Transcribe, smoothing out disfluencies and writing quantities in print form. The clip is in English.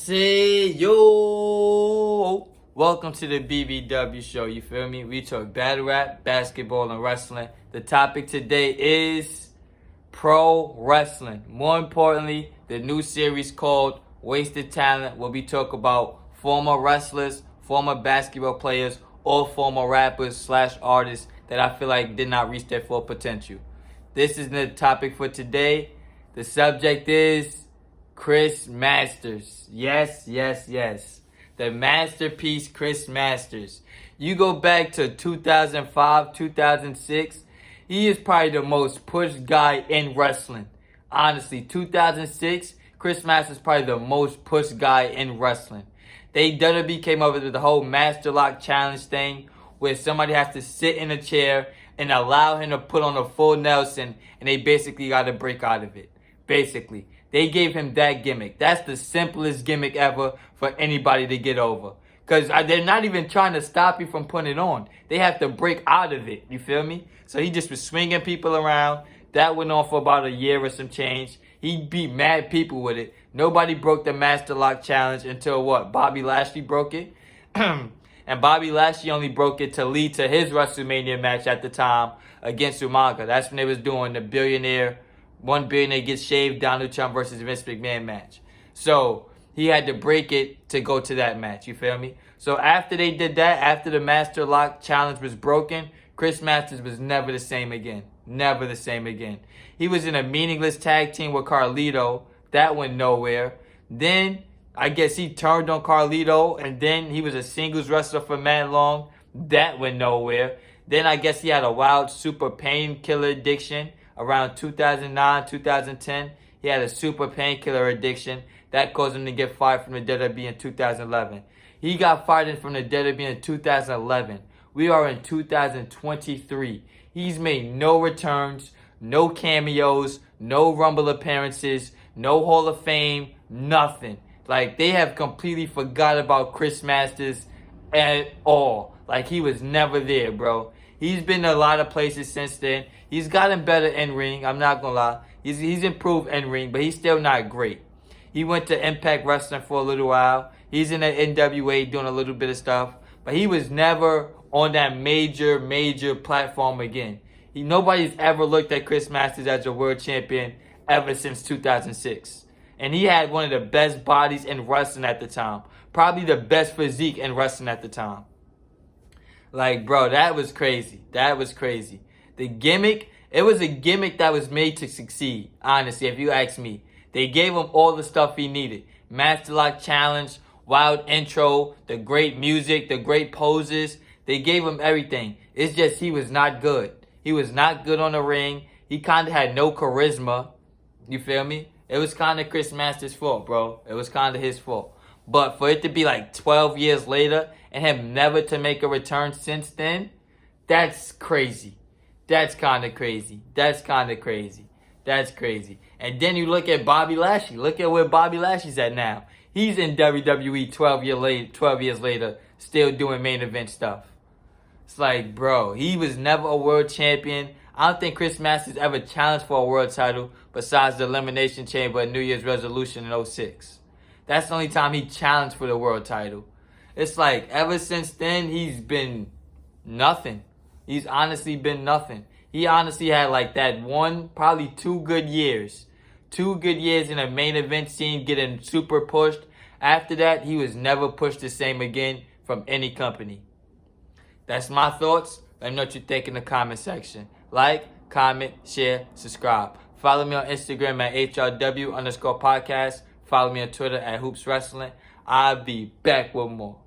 say yo. Welcome to the BBW show. You feel me? We talk battle rap, basketball, and wrestling. The topic today is pro wrestling. More importantly, the new series called Wasted Talent, where we talk about former wrestlers, former basketball players, or former rappers / artists that I feel like did not reach their full potential. This is the topic for today. The subject is Chris Masters. Yes. The masterpiece Chris Masters. You go back to 2005, 2006, he is probably the most pushed guy in wrestling. Honestly, 2006, Chris Masters is probably the most pushed guy in wrestling. WWE came up with the whole Master Lock Challenge thing where somebody has to sit in a chair and allow him to put on a full Nelson and they basically got to break out of it. Basically. They gave him that gimmick. That's the simplest gimmick ever for anybody to get over. Because they're not even trying to stop you from putting it on. They have to break out of it. You feel me? So he just was swinging people around. That went on for about a year or some change. He beat mad people with it. Nobody broke the Master Lock Challenge until what? Bobby Lashley broke it. And Bobby Lashley only broke it to lead to his WrestleMania match at the time against Umaga. That's when they was doing the $1 billionaire gets shaved, Donald Trump versus Vince McMahon match. So he had to break it to go to that match. You feel me? So after they did that, after the Master Lock Challenge was broken, Chris Masters was never the same again. Never the same again. He was in a meaningless tag team with Carlito. That went nowhere. Then I guess he turned on Carlito, and then he was a singles wrestler for mad long. That went nowhere. Then I guess he had a wild super painkiller addiction. Around 2009, 2010, he had a super painkiller addiction. That caused him to get fired from the WWE in 2011. He got fired from the WWE in 2011. We are in 2023. He's made no returns, no cameos, no Rumble appearances, no Hall of Fame, nothing. Like, they have completely forgot about Chris Masters at all. Like, he was never there, bro. He's been to a lot of places since then. He's gotten better in-ring, I'm not gonna lie. He's improved in-ring, but he's still not great. He went to Impact Wrestling for a little while. He's in the NWA doing a little bit of stuff. But he was never on that major platform again. Nobody's ever looked at Chris Masters as a world champion ever since 2006. And he had one of the best bodies in wrestling at the time. Probably the best physique in wrestling at the time. Like, bro, that was crazy. That was crazy. The gimmick, it was a gimmick that was made to succeed, honestly, if you ask me. They gave him all the stuff he needed. Master Lock Challenge, wild intro, the great music, the great poses. They gave him everything. It's just he was not good. He was not good on the ring. He kind of had no charisma. You feel me? It was kind of Chris Masters' fault, bro. It was kind of his fault. But for it to be like 12 years later and him never to make a return since then, that's crazy. That's kind of crazy. That's crazy. And then you look at Bobby Lashley. Look at where Bobby Lashley's at now. He's in WWE 12 years later, still doing main event stuff. It's like, bro, he was never a world champion. I don't think Chris Masters ever challenged for a world title besides the Elimination Chamber and New Year's Resolution in 06. That's the only time he challenged for the world title. It's like, ever since then, he's been nothing. He's honestly been nothing. He honestly had like that probably 2 good years. 2 good years in a main event scene, getting super pushed. After that, he was never pushed the same again from any company. That's my thoughts. Let me know what you think in the comment section. Like, comment, share, subscribe. Follow me on Instagram at HRW_podcast. Follow me on Twitter at Hoops Wrestling. I'll be back with more.